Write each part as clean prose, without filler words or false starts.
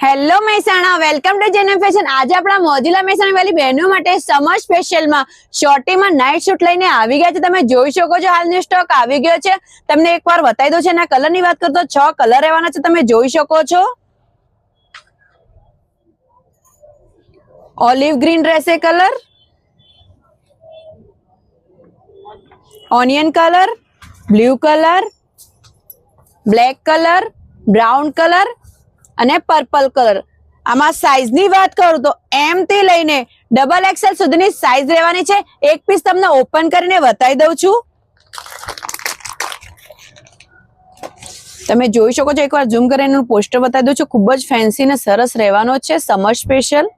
Hello Mehsana, welcome to Jenam Fashion. આજે આપણા મોજીલા મહેસાણા વાળી બહેનો માટે સમર સ્પેશિયલમાં શોર્ટીમાં નાઇટ શૂટ લઈને આવી ગયા છે. તમે જોઈ શકો છો હાલનો સ્ટોક આવી ગયો છે. તમને એકવાર બતાવી દઉં છે. એના કલરની વાત કરતો 6 કલર રહેવાના છે. તમે જોઈ શકો છો. ઓલિવ ગ્રીન રહેશે colour, onion colour, blue colour, black colour, brown colour અને પર્પલ કલર. આમાં સાઈઝની વાત કરું તો એમ થી લઈને XXL સુધીની સાઈઝ રહેવાની છે. એક પીસ તમને ઓપન કરીને બતાવી દઉં છું. તમે જોઈ શકો છો. એકવાર ઝૂમ કરીને એનું પોસ્ટર બતાવી દઉં છું. ખૂબ જ ફેન્સી ને સરસ રહેવાનો છે સમર સ્પેશિયલ.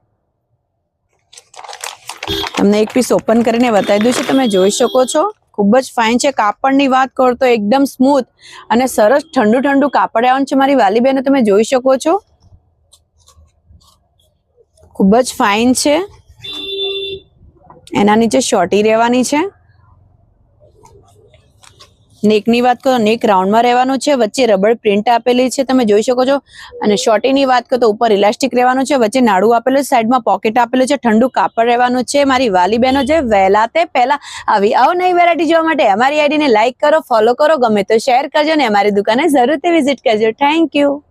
તમને એક પીસ ઓપન કરીને બતાવી દઉં છું. તમે જોઈ શકો છો. ખૂબ જ ફાઇન છે. કાપડની વાત કરું તો એકદમ સ્મૂથ અને સરસ ઠંડુ ઠંડુ કાપડ આવવાનું છે મારી વાલી બહેનો. તમે જોઈ શકો છો. ખૂબ જ ફાઇન છે. એના નીચે શોર્ટી રહેવાની છે. નેકની વાત કરો, નેક રાઉન્ડમાં રહેવાનું છે. વચ્ચે રબર પ્રિન્ટ આપેલી છે. તમે જોઈ શકો છો. અને શોર્ટીની વાત કરો તો ઉપર ઇલાસ્ટિક રહેવાનું છે. વચ્ચે નાડું આપેલું છે. સાઈડમાં પોકેટ આપેલું છે. ઠંડુ કાપડ રહેવાનું છે. મારી વાલી બહેનો જે વહેલા તે પહેલા આવી અવનવી વેરાયટી જોવા માટે અમારી આઈડીને લાઈક કરો, ફોલો કરો, ગમે તો શેર કરજો અને અમારી દુકાને જરૂરથી વિઝિટ કરજો. Thank you.